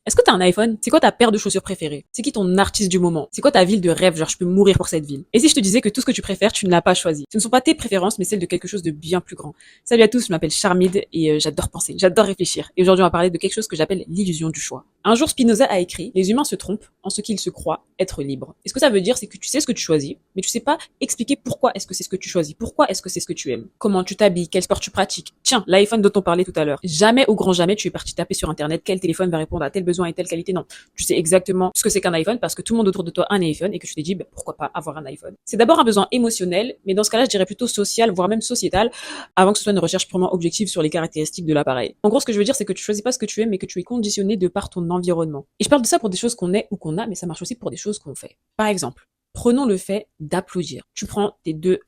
Est-ce que t'as un iPhone? C'est quoi ta paire de chaussures préférée? C'est qui ton artiste du moment? C'est quoi ta ville de rêve? Genre, je peux mourir pour cette ville. Et si je te disais que tout ce que tu préfères, tu ne l'as pas choisi? Ce ne sont pas tes préférences, mais celles de quelque chose de bien plus grand. Salut à tous, je m'appelle Charmide et j'adore penser, j'adore réfléchir. Et aujourd'hui, on va parler de quelque chose que j'appelle l'illusion du choix. Un jour, Spinoza a écrit: les humains se trompent en ce qu'ils se croient être libres. Et ce que ça veut dire, c'est que tu sais ce que tu choisis, mais tu sais pas expliquer pourquoi est-ce que c'est ce que tu choisis, pourquoi est-ce que c'est ce que tu aimes, comment tu t'habilles, quel sport tu pratiques. Tiens, l'iPhone dont on parlait tout à l'heure. Jamais au grand jamais tu es parti taper sur internet quel téléphone va répondre à tel besoin et telle qualité. Non, tu sais exactement ce que c'est qu'un iPhone parce que tout le monde autour de toi a un iPhone et que tu t'es dit pourquoi pas avoir un iPhone. C'est d'abord un besoin émotionnel, mais dans ce cas-là, je dirais plutôt social, voire même sociétal, avant que ce soit une recherche purement objective sur les caractéristiques de l'appareil. En gros, ce que je veux dire, c'est que tu choisis pas ce que tu aimes, mais que tu es conditionné de par ton environnement. Et je parle de ça pour des choses qu'on est ou qu'on a, mais ça marche aussi pour des choses qu'on fait. Par exemple, prenons le fait d'applaudir. Tu prends tes deux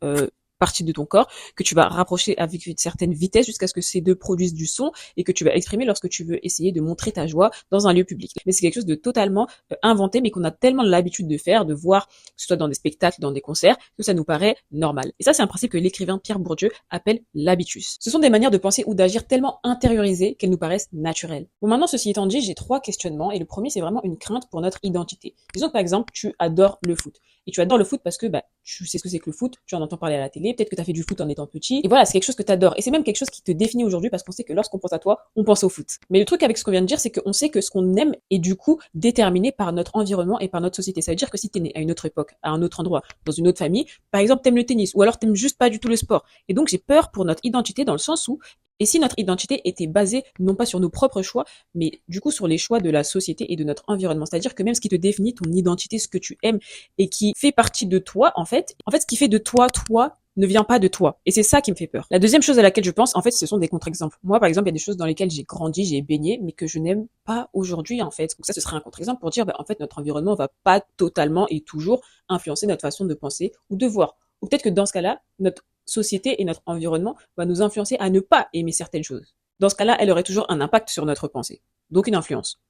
parties de ton corps que tu vas rapprocher avec une certaine vitesse jusqu'à ce que ces deux produisent du son et que tu vas exprimer lorsque tu veux essayer de montrer ta joie dans un lieu public. Mais c'est quelque chose de totalement inventé, mais qu'on a tellement l'habitude de faire, de voir, que ce soit dans des spectacles, dans des concerts, que ça nous paraît normal. Et ça, c'est un principe que l'écrivain Pierre Bourdieu appelle l'habitus. Ce sont des manières de penser ou d'agir tellement intériorisées qu'elles nous paraissent naturelles. Bon, maintenant, ceci étant dit, j'ai 3 questionnements et le premier, c'est vraiment une crainte pour notre identité. Disons que par exemple, tu adores le foot. Et tu adores le foot parce que tu sais ce que c'est que le foot, tu en entends parler à la télé, peut-être que tu as fait du foot en étant petit. Et voilà, c'est quelque chose que tu adores. Et c'est même quelque chose qui te définit aujourd'hui parce qu'on sait que lorsqu'on pense à toi, on pense au foot. Mais le truc avec ce qu'on vient de dire, c'est qu'on sait que ce qu'on aime est du coup déterminé par notre environnement et par notre société. Ça veut dire que si t'es né à une autre époque, à un autre endroit, dans une autre famille, par exemple, t'aimes le tennis ou alors t'aimes juste pas du tout le sport. Et donc, j'ai peur pour notre identité dans le sens où et si notre identité était basée non pas sur nos propres choix, mais du coup sur les choix de la société et de notre environnement, c'est-à-dire que même ce qui te définit, ton identité, ce que tu aimes et qui fait partie de toi, en fait, ce qui fait de toi, toi, ne vient pas de toi. Et c'est ça qui me fait peur. La deuxième chose à laquelle je pense, en fait, ce sont des contre-exemples. Moi, par exemple, il y a des choses dans lesquelles j'ai grandi, j'ai baigné, mais que je n'aime pas aujourd'hui, en fait. Donc ça, ce serait un contre-exemple pour dire, en fait, notre environnement va pas totalement et toujours influencer notre façon de penser ou de voir. Ou peut-être que dans ce cas-là, notre société et notre environnement va nous influencer à ne pas aimer certaines choses. Dans ce cas-là, elle aurait toujours un impact sur notre pensée. Donc une influence.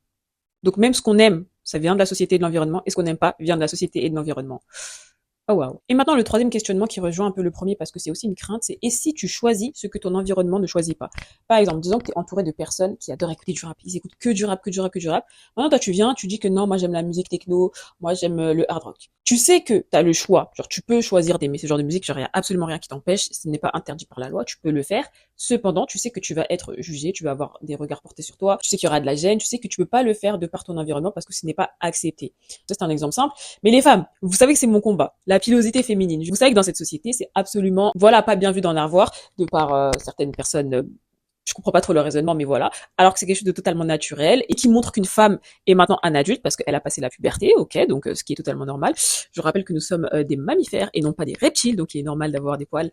Donc même ce qu'on aime, ça vient de la société et de l'environnement, et ce qu'on n'aime pas vient de la société et de l'environnement. Oh wow. Et maintenant, le troisième questionnement qui rejoint un peu le premier parce que c'est aussi une crainte, c'est et si tu choisis ce que ton environnement ne choisit pas? Par exemple, disons que tu es entouré de personnes qui adorent écouter du rap, ils écoutent que du rap, que du rap, que du rap. Maintenant, toi, tu viens, tu dis que non, moi j'aime la musique techno, moi j'aime le hard rock. Tu sais que tu as le choix, genre tu peux choisir d'aimer ce genre de musique, genre il y a absolument rien qui t'empêche, ce n'est pas interdit par la loi, tu peux le faire. Cependant, tu sais que tu vas être jugé, tu vas avoir des regards portés sur toi, tu sais qu'il y aura de la gêne, tu sais que tu peux pas le faire de par ton environnement parce que ce n'est pas accepté. Ça, c'est un exemple simple. Mais les femmes, vous savez que c'est mon combat, la pilosité féminine. Vous savez que dans cette société, c'est absolument, voilà, pas bien vu d'en avoir, de par certaines personnes. Je comprends pas trop le raisonnement, mais voilà. Alors que c'est quelque chose de totalement naturel et qui montre qu'une femme est maintenant un adulte parce qu'elle a passé la puberté, ok, donc ce qui est totalement normal. Je rappelle que nous sommes des mammifères et non pas des reptiles, donc il est normal d'avoir des poils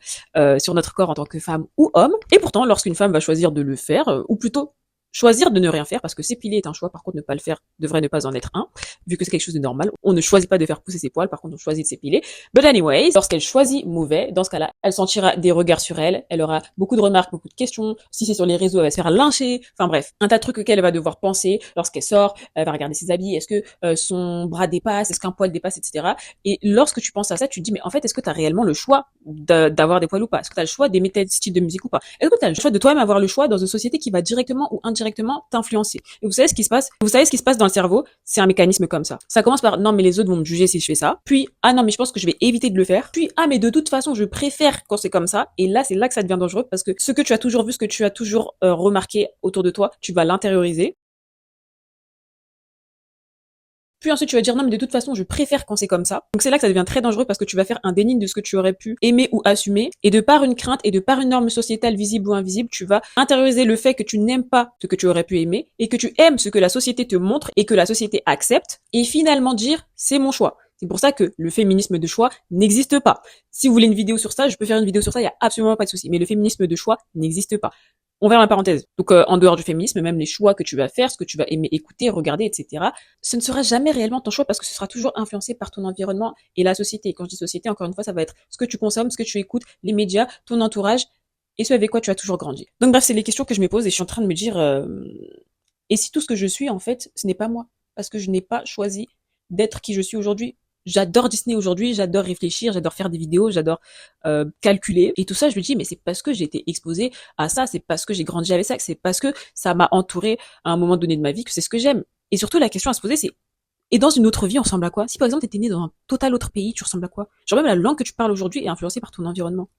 sur notre corps en tant que femme ou homme. Et pourtant, lorsqu'une femme va choisir de le faire, ou plutôt choisir de ne rien faire, parce que s'épiler est un choix, par contre ne pas le faire devrait ne pas en être un, vu que c'est quelque chose de normal. On ne choisit pas de faire pousser ses poils, par contre on choisit de s'épiler. But anyways, lorsqu'elle choisit mauvais, dans ce cas-là, elle sentira des regards sur elle, elle aura beaucoup de remarques, beaucoup de questions. Si c'est sur les réseaux, elle va se faire lyncher. Enfin bref, un tas de trucs auxquels elle va devoir penser lorsqu'elle sort, elle va regarder ses habits, est-ce que son bras dépasse, est-ce qu'un poil dépasse, etc. Et lorsque tu penses à ça, tu te dis, mais en fait, est-ce que tu as réellement le choix d'avoir des poils ou pas? Est-ce que tu as le choix d'aimer tel style de musique ou pas? Est-ce que tu as le choix de toi-même avoir le choix dans une société qui va directement ou indirectement t'influencer? Et vous savez ce qui se passe? Vous savez ce qui se passe dans le cerveau? C'est un mécanisme comme ça. Ça commence par non mais les autres vont me juger si je fais ça. Puis ah non mais je pense que je vais éviter de le faire. Puis ah mais de toute façon je préfère quand c'est comme ça. Et là c'est là que ça devient dangereux parce que ce que tu as toujours vu, ce que tu as toujours remarqué autour de toi, tu vas l'intérioriser. Puis ensuite, tu vas dire non, mais de toute façon, je préfère quand c'est comme ça. Donc c'est là que ça devient très dangereux parce que tu vas faire un déni de ce que tu aurais pu aimer ou assumer. Et de par une crainte et de par une norme sociétale visible ou invisible, tu vas intérioriser le fait que tu n'aimes pas ce que tu aurais pu aimer et que tu aimes ce que la société te montre et que la société accepte. Et finalement dire c'est mon choix. C'est pour ça que le féminisme de choix n'existe pas. Si vous voulez une vidéo sur ça, je peux faire une vidéo sur ça, il y a absolument pas de souci. Mais le féminisme de choix n'existe pas. On verra la parenthèse. Donc en dehors du féminisme, même les choix que tu vas faire, ce que tu vas aimer écouter, regarder, etc., ce ne sera jamais réellement ton choix parce que ce sera toujours influencé par ton environnement et la société. Et quand je dis société, encore une fois, ça va être ce que tu consommes, ce que tu écoutes, les médias, ton entourage et ce avec quoi tu as toujours grandi. Donc bref, c'est les questions que je me pose et je suis en train de me dire et si tout ce que je suis, en fait, ce n'est pas moi parce que je n'ai pas choisi d'être qui je suis aujourd'hui. J'adore Disney aujourd'hui, j'adore réfléchir, j'adore faire des vidéos, j'adore calculer. Et tout ça, je me dis, mais c'est parce que j'ai été exposée à ça, c'est parce que j'ai grandi avec ça, c'est parce que ça m'a entourée à un moment donné de ma vie que c'est ce que j'aime. Et surtout, la question à se poser, c'est, et dans une autre vie, on ressemble à quoi? Si par exemple, t'étais né dans un total autre pays, tu ressembles à quoi? Genre même la langue que tu parles aujourd'hui est influencée par ton environnement.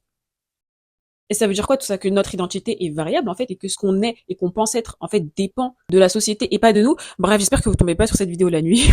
Et ça veut dire quoi tout ça? Que notre identité est variable en fait et que ce qu'on est et qu'on pense être en fait dépend de la société et pas de nous. Bref, j'espère que vous tombez pas sur cette vidéo la nuit.